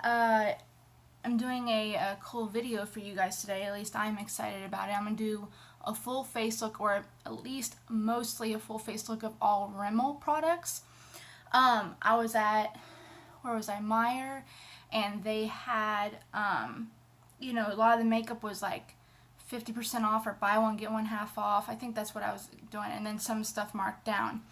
I'm doing a cool video for you guys today. At least I'm excited about it. I'm going to do a full face look, or at least mostly a full face look of all Rimmel products. I was at, where was I, Meyer, and they had, you know, a lot of the makeup was like 50% off or buy one get one half off. I think that's what I was doing, and then some stuff marked down.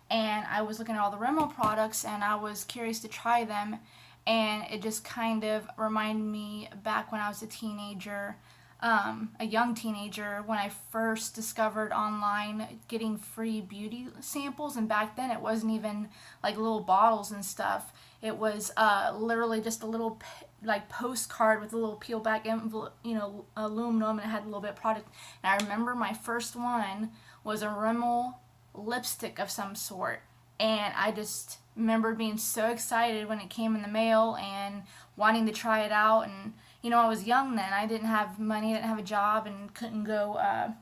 And I was looking at all the Rimmel products and I was curious to try them, and it just kind of reminded me back when I was a teenager, a young teenager, when I first discovered online getting free beauty samples. And back then it wasn't even like little bottles and stuff. It was literally just a little like postcard with a little peel back envelope, you know, aluminum, and it had a little bit of product. And I remember my first one was a Rimmel lipstick of some sort, and I just remember being so excited when it came in the mail and wanting to try it out. And you know, I was young then, I didn't have money, I didn't have a job, and couldn't go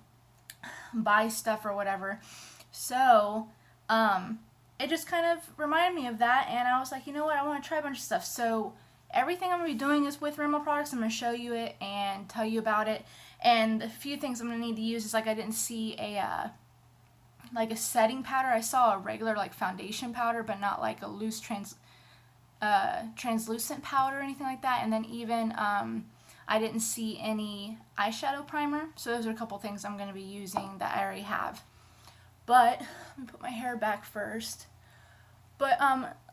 buy stuff or whatever, so it just kind of reminded me of that, and I was like, you know what, I want to try a bunch of stuff. So everything I'm going to be doing is with Rimmel products. I'm going to show you it and tell you about it, and a few things I'm going to need to use is, like, I didn't see a like a setting powder. I saw a regular like foundation powder, but not like a loose translucent powder or anything like that. And then even I didn't see any eyeshadow primer. So those are a couple things I'm going to be using that I already have. But let me put my hair back first. But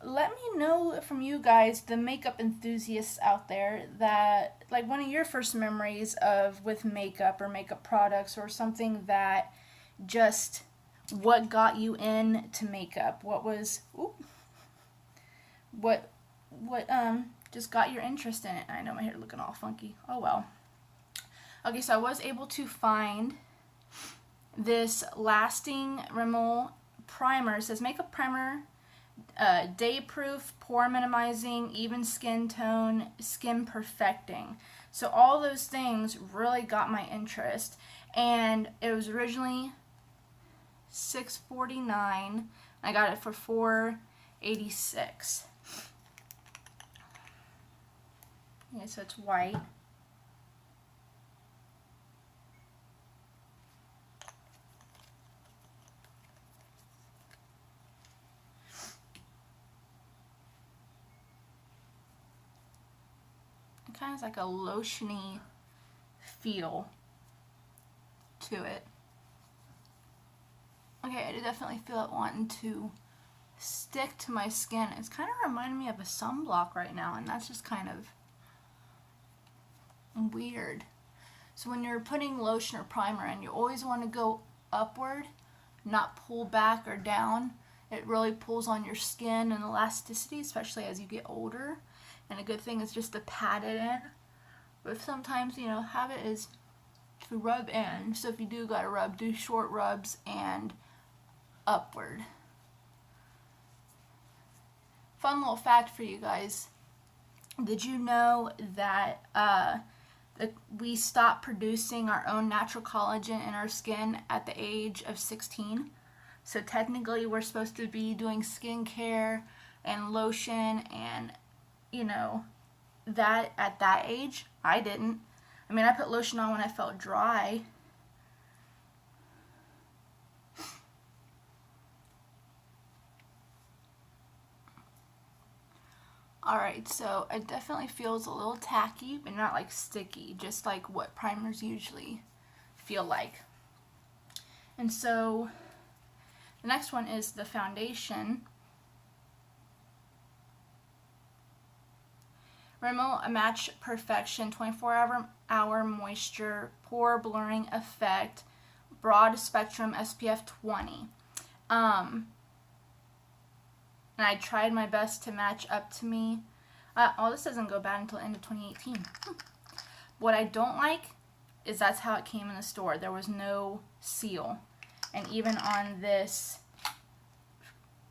let me know from you guys, the makeup enthusiasts out there, that like one of your first memories of with makeup or makeup products, or something that just, what got you into makeup? What was, what just got your interest in it? I know my hair looking all funky. Oh well. Okay, so I was able to find this lasting Rimmel primer. It says makeup primer, day proof, pore minimizing, even skin tone, skin perfecting. So all those things really got my interest, and it was originally $6.49. I got it for $4.86. Yeah, so it's white. It kind of has like a lotiony feel to it. Okay, I definitely feel it wanting to stick to my skin. It's kind of reminding me of a sunblock right now, and that's just kind of weird. So when you're putting lotion or primer in, you always want to go upward, not pull back or down. It really pulls on your skin and elasticity, especially as you get older. And a good thing is just to pat it in. But sometimes, you know, habit is to rub in. So if you do gotta rub, do short rubs and upward. Fun little fact for you guys. Did you know that we stop producing our own natural collagen in our skin at the age of 16? So technically we're supposed to be doing skincare and lotion and, you know, that at that age. I didn't. I mean, I put lotion on when I felt dry. Alright, so it definitely feels a little tacky, but not like sticky, just like what primers usually feel like. And so the next one is the foundation. Rimmel Match Perfection 24-hour moisture, pore blurring effect, broad spectrum, SPF 20. And I tried my best to match up to me. Oh, this doesn't go bad until the end of 2018. What I don't like is that's how it came in the store. There was no seal. And even on this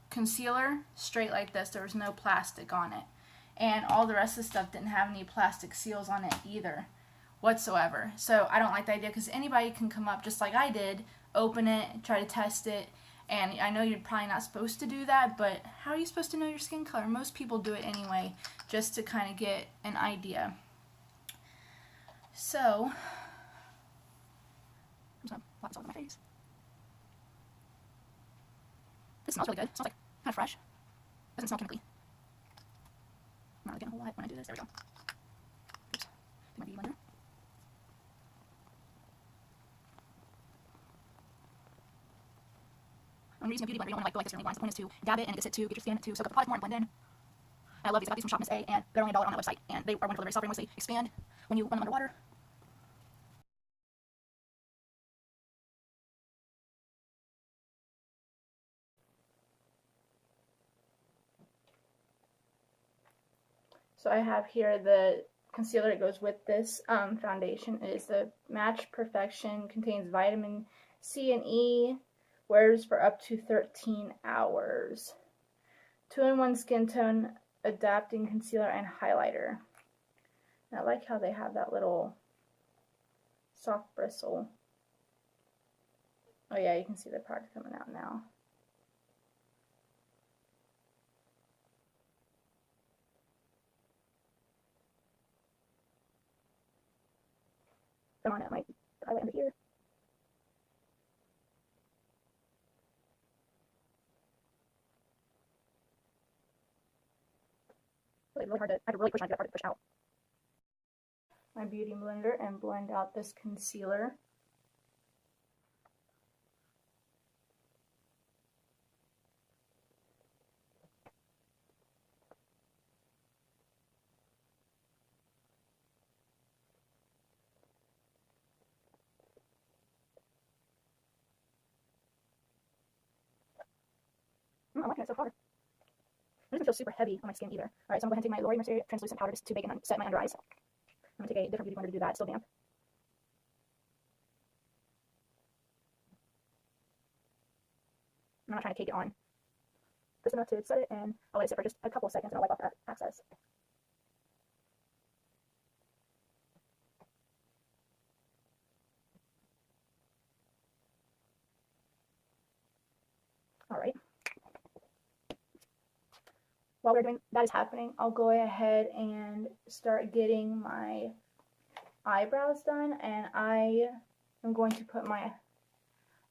concealer, straight like this, there was no plastic on it. And all the rest of the stuff didn't have any plastic seals on it either, whatsoever. So I don't like the idea, because anybody can come up just like I did, open it, try to test it. And I know you're probably not supposed to do that, but how are you supposed to know your skin color? Most people do it anyway. just to kind of get an idea. So, I'm just going to pop this all over my face. This smells really good. It smells like kind of fresh. Doesn't smell chemically. I'm not really getting a whole lot when I do this. There we go. Oops. Do my beauty blender. When you're using a beauty blender, you don't want to go like this or anything. The point is to dab it and it gets it to get your skin to soak up the product more and blend in. I love these. I got these from Shop Miss A, and they're only $1 on that website, and they are wonderful. They're very soft, very moist. They expand when you run them underwater. So I have here the concealer that goes with this foundation. It is the Match Perfection, contains vitamin C and E, wears for up to 13 hours. 2-in-1 skin tone adapting concealer and highlighter. And I like how they have that little soft bristle. Oh yeah, you can see the product coming out now. Come on at my highlight under here. Really hard to, I have to really push on to get that part to push out. My beauty blender and blend out this concealer. I'm liking it so far. It doesn't feel super heavy on my skin either. Alright, so I'm going to take my Laura Mercier translucent powder just to bake and set my under eyes. I'm going to take a different beauty blender to do that. It's still damp. I'm not trying to cake it on. Just enough to set it, and I'll let it sit for just a couple of seconds and I'll wipe off that excess. Alright. While that is happening, I'll go ahead and start getting my eyebrows done, and I am going to put my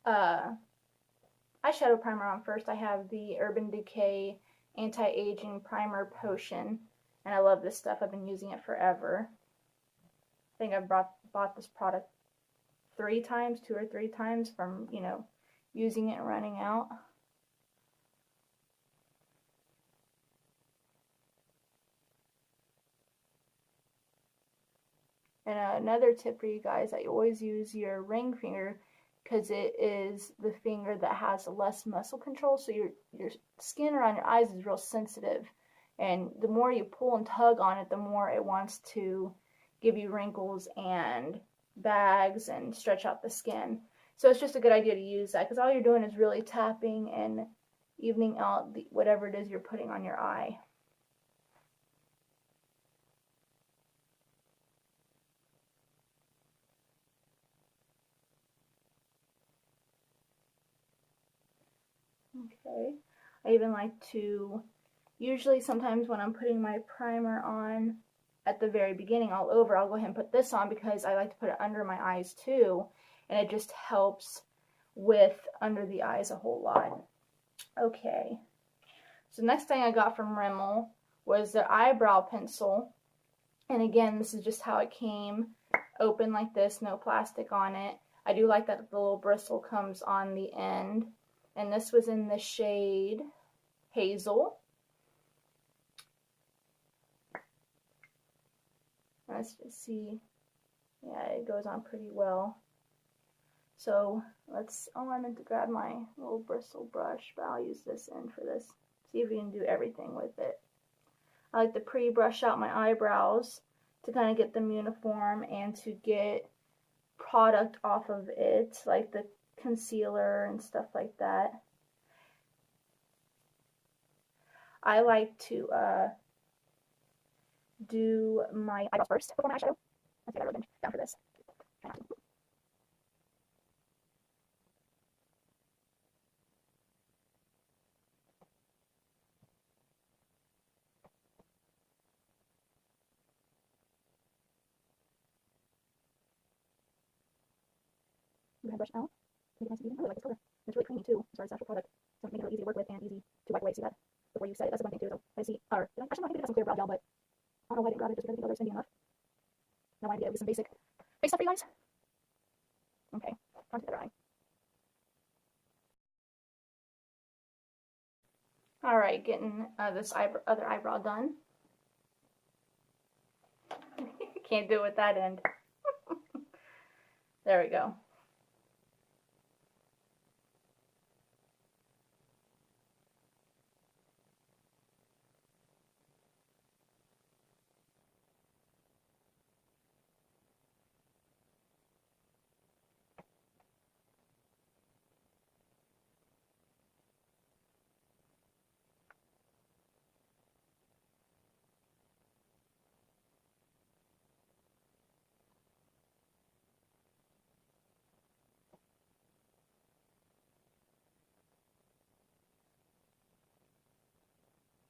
eyeshadow primer on first. I have the Urban Decay Anti-Aging Primer Potion, and I love this stuff. I've been using it forever. I think I've bought this product 2 or 3 times from, you know, using it and running out. And another tip for you guys, I always use your ring finger because it is the finger that has less muscle control, so your skin around your eyes is real sensitive, and the more you pull and tug on it, the more it wants to give you wrinkles and bags and stretch out the skin. So it's just a good idea to use that, because all you're doing is really tapping and evening out whatever it is you're putting on your eye. Okay, I even like to, usually sometimes when I'm putting my primer on at the very beginning all over, I'll go ahead and put this on because I like to put it under my eyes too, and it just helps with under the eyes a whole lot. Okay, so next thing I got from Rimmel was the Eyebrow Pencil, and again, this is just how it came, open like this, no plastic on it. I do like that the little bristle comes on the end. And this was in the shade Hazel. Let's just see. Yeah, it goes on pretty well. So I meant to grab my little bristle brush, but I'll use this end for this. See if we can do everything with it. I like to pre-brush out my eyebrows to kind of get them uniform and to get product off of it, like the concealer and stuff like that. I like to do my eyebrows first before my eyeshadow. I think I really been down for this. Try not to. the red brush out. Make it nice and even. I really like this color. And it's really creamy too, as far as the actual product. So making it really easy to work with and easy to wipe away. See that before you set it. That's the one thing too. So I see, or actually no, I think it has some clear brow gel, but I don't know why I didn't grab it just because I think the color is enough. Now I need to get at least some basic face stuff for you guys. Okay, on to the other eye. All right, getting this other eyebrow done. Can't do it with that end. There we go.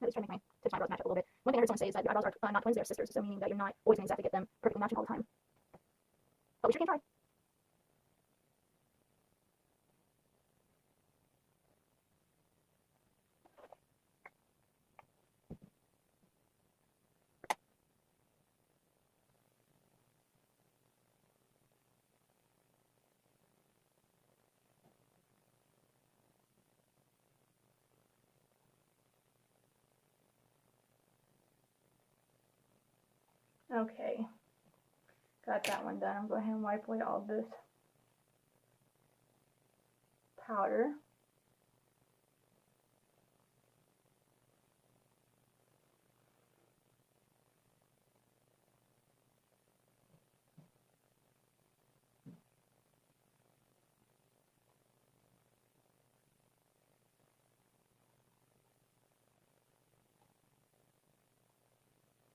At least try to make my eyebrows match up a little bit. One thing I heard someone say is that your eyebrows are not twins, they're sisters, so meaning that you're not always going to have to get them perfectly matching all the time. But we sure can try. Okay, got that one done. I'm going to go ahead and wipe away all this powder.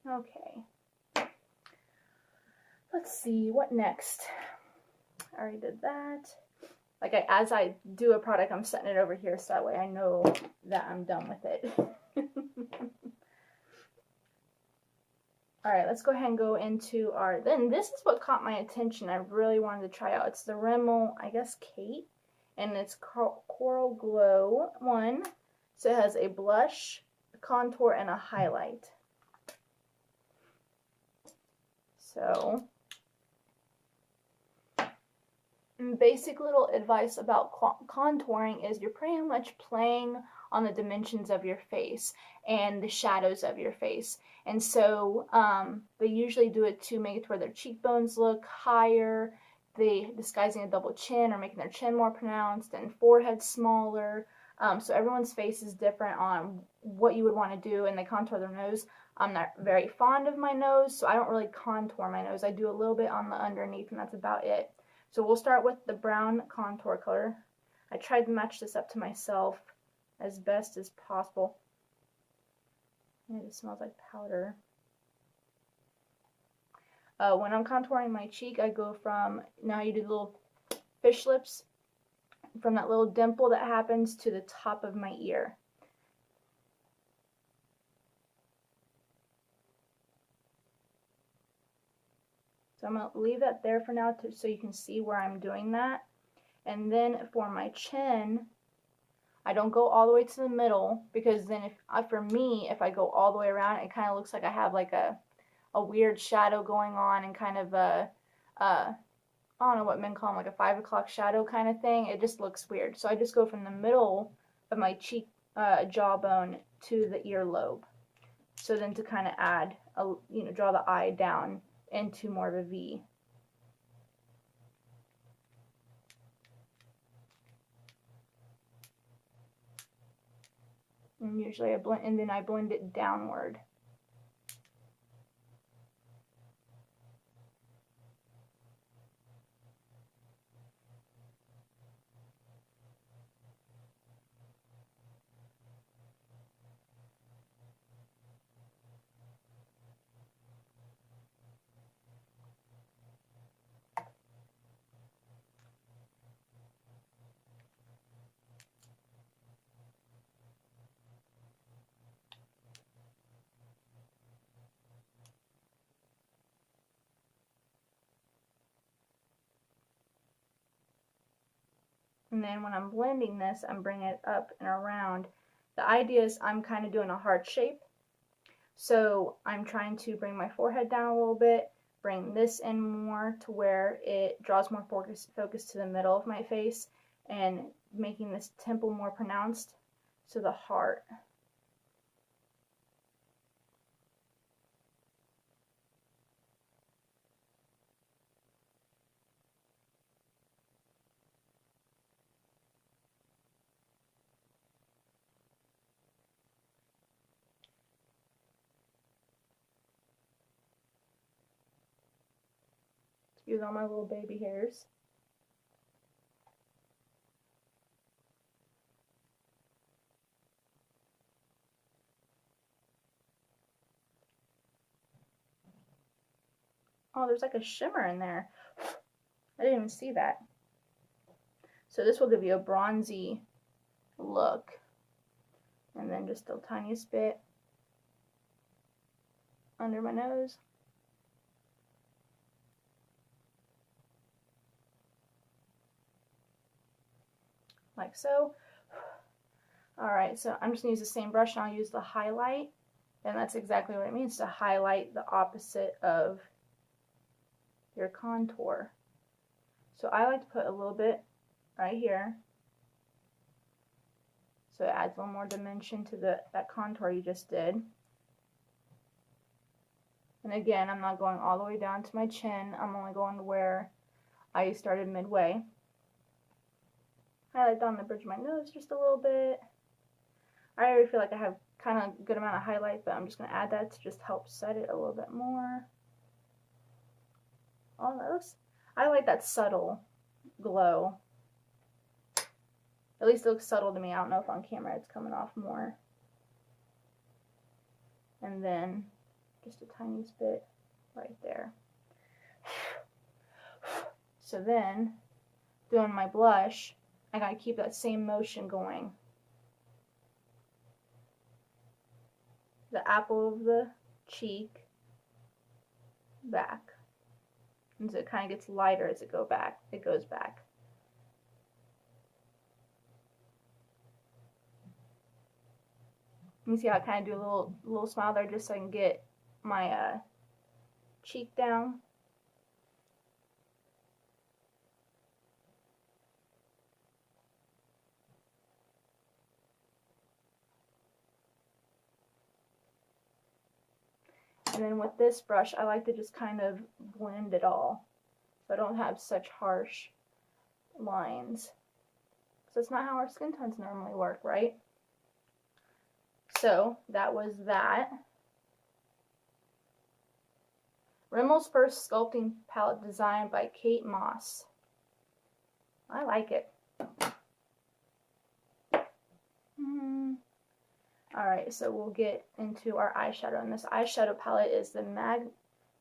Okay. Let's see, what next? I already did that. Like, as I do a product, I'm setting it over here so that way I know that I'm done with it. Alright, let's go ahead and go into our, then this is what caught my attention. I really wanted to try out. It's the Rimmel, I guess, Kate, and it's Coral Glow one. So it has a blush, a contour, and a highlight. So, basic little advice about contouring is you're pretty much playing on the dimensions of your face and the shadows of your face. And so they usually do it to make it to where their cheekbones look higher, they disguising a double chin or making their chin more pronounced and forehead smaller. So everyone's face is different on what you would want to do, and they contour their nose. I'm not very fond of my nose, so I don't really contour my nose. I do a little bit on the underneath, and that's about it. So we'll start with the brown contour color. I tried to match this up to myself as best as possible. And it smells like powder. When I'm contouring my cheek, I go from, now you do little fish lips, from that little dimple that happens to the top of my ear. So I'm going to leave that there for now so you can see where I'm doing that. And then for my chin, I don't go all the way to the middle, because then for me, if I go all the way around, it kind of looks like I have like a weird shadow going on, and kind of I don't know what men call them, like a 5 o'clock shadow kind of thing. It just looks weird. So I just go from the middle of my cheek jawbone to the earlobe. So then to kind of add, draw the eye down into more of a V. And usually I blend it downward. And then when I'm blending this, I'm bringing it up and around. The idea is I'm kind of doing a heart shape. So I'm trying to bring my forehead down a little bit, bring this in more to where it draws more focus to the middle of my face, and making this temple more pronounced to the heart. Excuse all my little baby hairs. Oh, there's like a shimmer in there. I didn't even see that. So this will give you a bronzy look. And then just the tiniest bit under my nose. Like so. Alright, so I'm just going to use the same brush and I'll use the highlight. And that's exactly what it means, to highlight the opposite of your contour. So I like to put a little bit right here. So it adds a little more dimension to that contour you just did. And again, I'm not going all the way down to my chin. I'm only going to where I started midway. Highlight down the bridge of my nose just a little bit. I already feel like I have kind of a good amount of highlight, but I'm just going to add that to just help set it a little bit more. Almost. I like that subtle glow. At least it looks subtle to me. I don't know if on camera it's coming off more. And then just a tiny bit right there. So then, doing my blush, I gotta keep that same motion going. The apple of the cheek, back. And so it kind of gets lighter as it goes back. You see how I kind of do a little smile there just so I can get my cheek down. And then with this brush, I like to just kind of blend it all, so I don't have such harsh lines. So it's not how our skin tones normally work, right? So that was that. Rimmel's first sculpting palette designed by Kate Moss. I like it. Alright, so we'll get into our eyeshadow. And this eyeshadow palette is the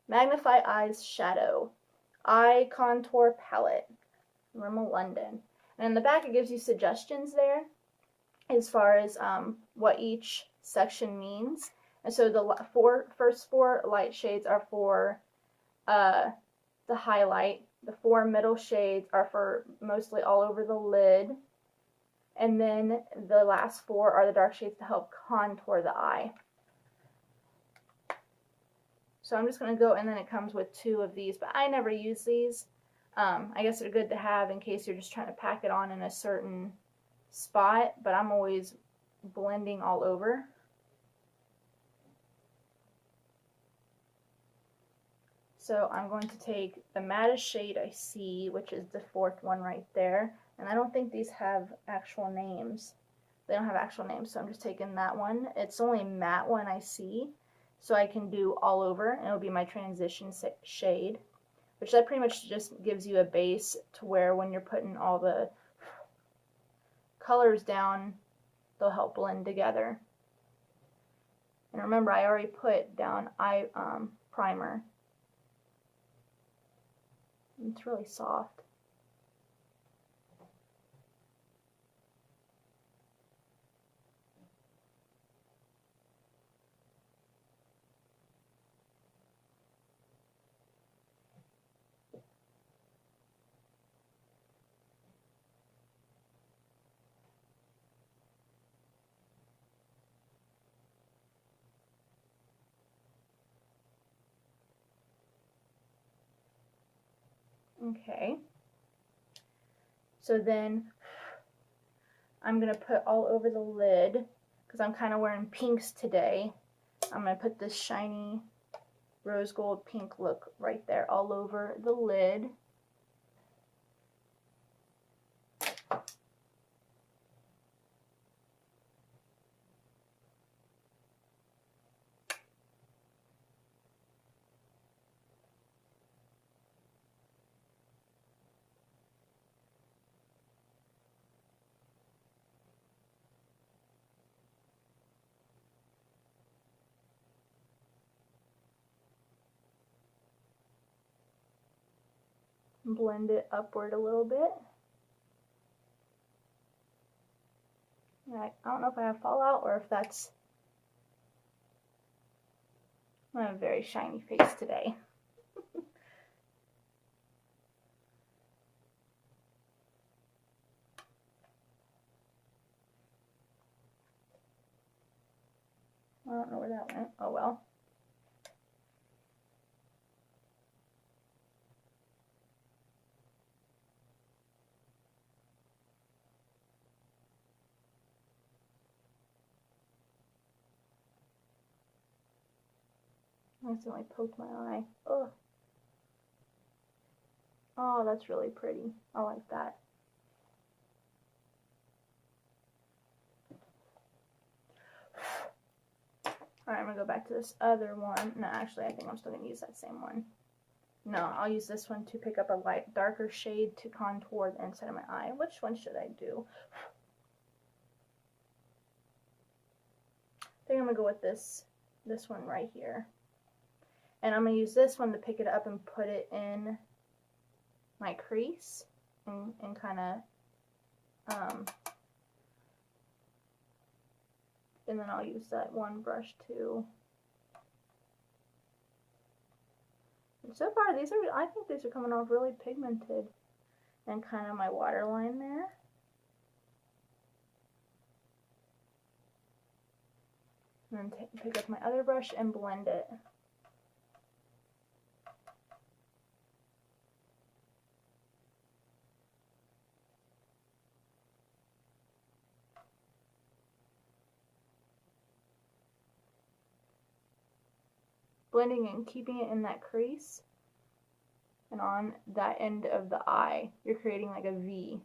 Magnify Eyeshadow Eye Contour Palette, Rimmel London. And in the back it gives you suggestions there as far as what each section means. And so the first four light shades are for the highlight. The 4 middle shades are for mostly all over the lid. And then the last 4 are the dark shades to help contour the eye. So I'm just going to go, and then it comes with 2 of these, but I never use these. I guess they're good to have in case you're just trying to pack it on in a certain spot, but I'm always blending all over. So I'm going to take the mattest shade I see, which is the 4th one right there. And I don't think these have actual names. They don't have actual names, so I'm just taking that one. It's only matte one I see, so I can do all over, and it'll be my transition shade, which that pretty much just gives you a base to where when you're putting all the colors down, they'll help blend together. And remember, I already put down primer. It's really soft. Okay. So then I'm going to put all over the lid, because I'm kind of wearing pinks today. I'm going to put this shiny rose gold pink look right there all over the lid. Blend it upward a little bit. I don't know if I have fallout or if that's... I have a very shiny face today. I don't know where that went. Oh well. I accidentally poked my eye. Oh. Oh, that's really pretty. I like that. Alright, I'm going to go back to this other one. No, actually, I think I'm still going to use that same one. No, I'll use this one to pick up a light, darker shade to contour the inside of my eye. Which one should I do? I think I'm going to go with this one right here. And I'm going to use this one to pick it up and put it in my crease and kind of, and then I'll use that one brush too. And so far, I think these are coming off really pigmented. And kind of my waterline there. And then pick up my other brush and blend it. Blending and keeping it in that crease. And on that end of the eye, you're creating like a V.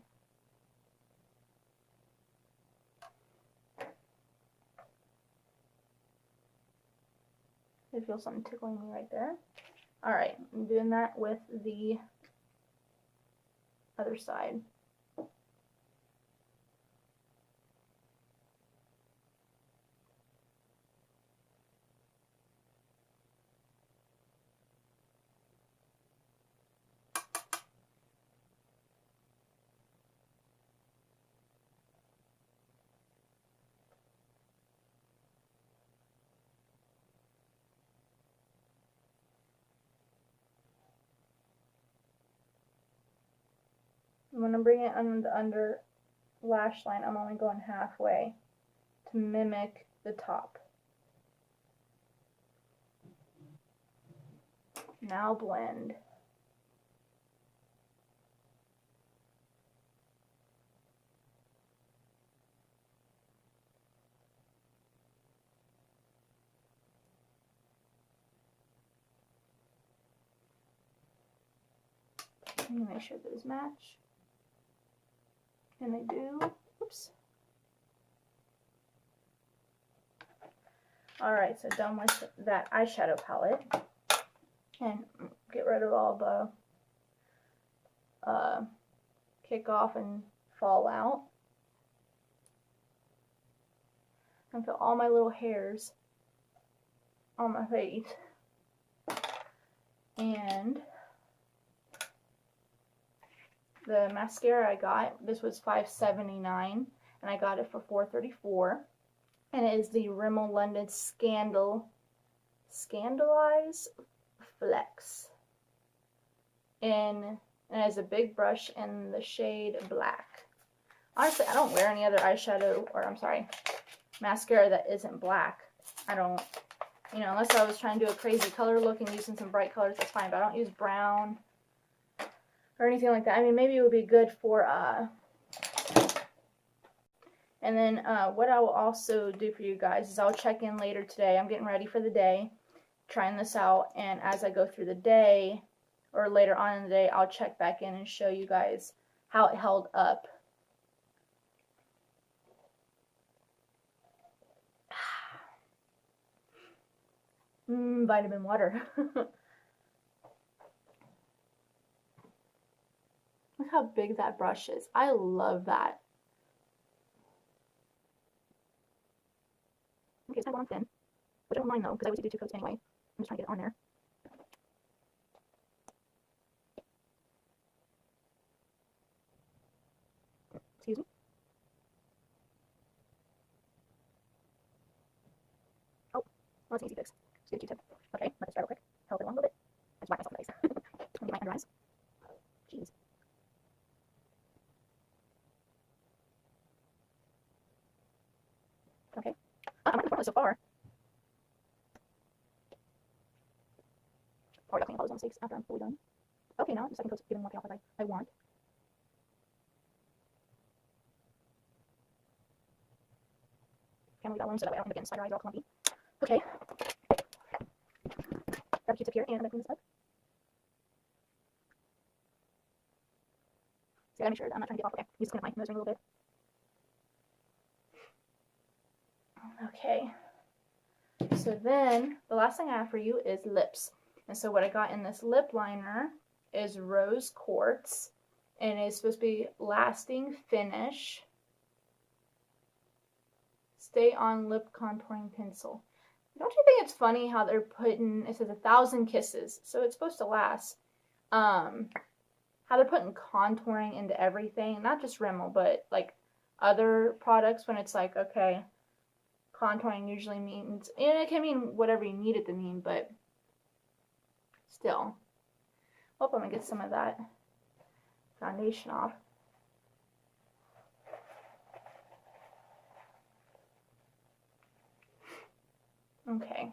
I feel something tickling me right there. Alright, I'm doing that with the other side. And when I'm bringing it under the under lash line, I'm only going halfway to mimic the top. Now blend. And make sure those match. And they do. Oops. Alright, so done with that eyeshadow palette. And get rid of all the kick off and fall out. And feel all my little hairs on my face. And the mascara I got, this was $5.79 and I got it for $4.34. And it is the Rimmel London Scandaleyes Flex. And it has a big brush in the shade black. Honestly, I don't wear any other eyeshadow, or I'm sorry, mascara that isn't black. I don't, you know, unless I was trying to do a crazy color look and using some bright colors, that's fine. But I don't use brown, or anything like that. I mean, maybe it would be good for, and then what I will also do for you guys is I'll check in later today. I'm getting ready for the day, trying this out, and as I go through the day, or later on in the day, I'll check back in and show you guys how it held up. Vitamin water. Look how big that brush is. I love that. Okay, it's kind of on thin, which I don't mind though, because I always do 2 coats anyway. I'm just trying to get it on there. Excuse me. Oh, well, that's an easy fix. Just get a Q-tip. Okay, let this dry real quick. Help it along a little bit. I just whack myself in the face. Let me get my under eyes. Jeez. Okay. I'm liking the so far. Probably got clean all those mistakes after I'm fully done. Okay, now the second coat's giving more payoff as I want. Can't leave that alone so that way I don't end up getting spider eyes all clumpy. Okay. Grab a Q-tip here and I'm going to clean this up. So I gotta make sure that I'm not trying to get off. Okay, use to clean up my nose ring a little bit. Okay. So then, the last thing I have for you is lips. And so what I got in this lip liner is rose quartz. And it's supposed to be lasting finish. Stay on lip contouring pencil. Don't you think it's funny how they're putting, it says 1,000 kisses, so it's supposed to last. How they're putting contouring into everything, not just Rimmel, but like other products when it's like, okay, contouring usually means, and it can mean whatever you need it to mean, but still. Hope I'm gonna get some of that foundation off. Okay.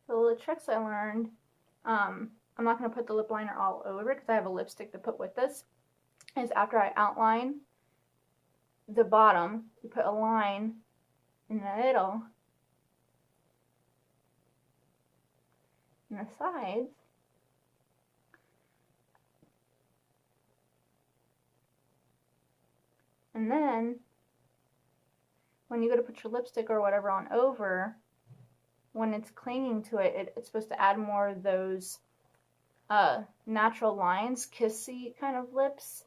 So the tricks I learned, I'm not going to put the lip liner all over because I have a lipstick to put with this, is after I outline the bottom, you put a line in the middle, and the sides, and then when you go to put your lipstick or whatever on over, when it's clinging to it, it's supposed to add more of those natural lines, kissy kind of lips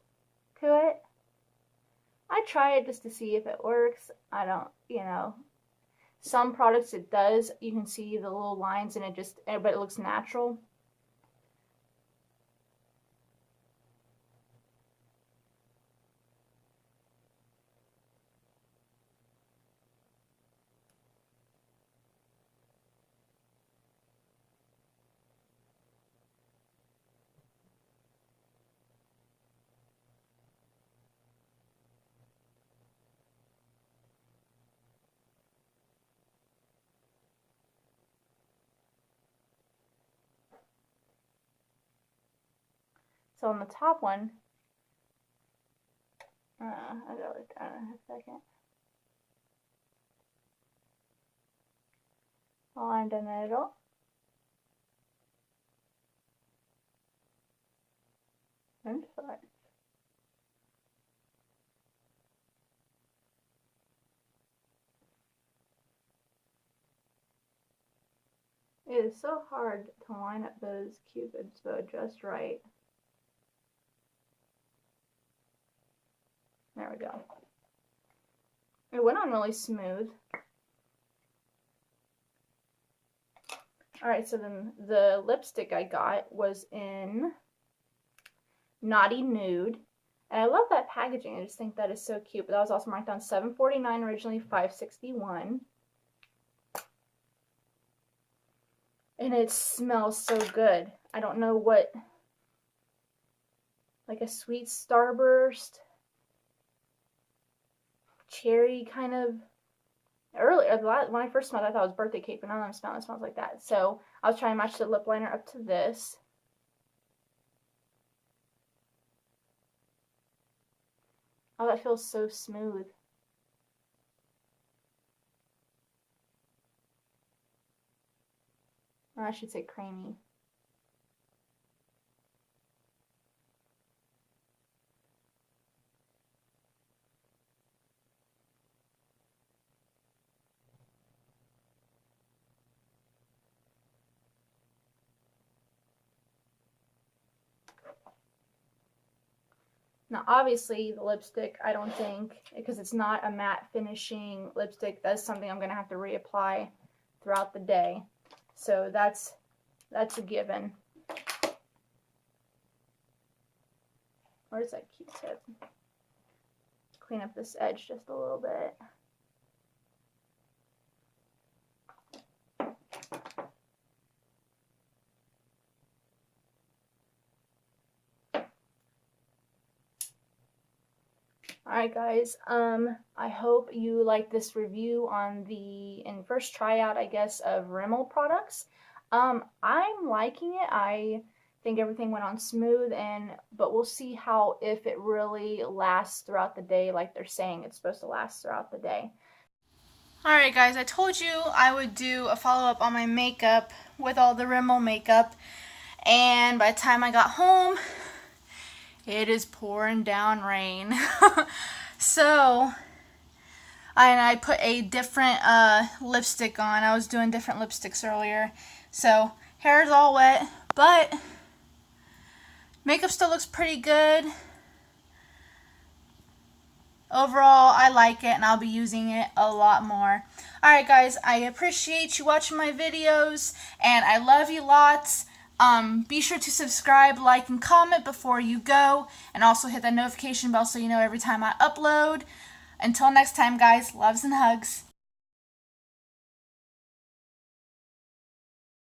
to it. I try it just to see if it works. I don't, you know, some products it does. You can see the little lines and it just, but it looks natural. So on the top one, I gotta look down in a second. Line in the middle. And sides. It is so hard to line up those cupids though just right. There we go. It went on really smooth. Alright, so then the lipstick I got was in Naughty Nude. And I love that packaging. I just think that is so cute. But that was also marked on $7.49 originally, $5.61. And it smells so good. I don't know what, like a sweet starburst, cherry kind of. Earlier, when I first smelled it, I thought it was birthday cake, but now I'm smelling it, smells like that. So I was trying to match the lip liner up to this. Oh, that feels so smooth. Or I should say creamy. Now, obviously, the lipstick, I don't think, because it's not a matte finishing lipstick, that's something I'm going to have to reapply throughout the day. So that's a given. Where's that Q-tip? Clean up this edge just a little bit. Alright guys, I hope you like this review on the first tryout, I guess, of Rimmel products. I'm liking it. I think everything went on smooth, but we'll see if it really lasts throughout the day like they're saying it's supposed to last throughout the day. Alright guys, I told you I would do a follow-up on my makeup with all the Rimmel makeup, and by the time I got home, it is pouring down rain. So, I put a different lipstick on. I was doing different lipsticks earlier. So, hair is all wet, but makeup still looks pretty good. Overall, I like it, and I'll be using it a lot more. Alright guys, I appreciate you watching my videos, and I love you lots. Be sure to subscribe, like, and comment before you go, and also hit that notification bell so you know every time I upload. Until next time, guys, loves and hugs.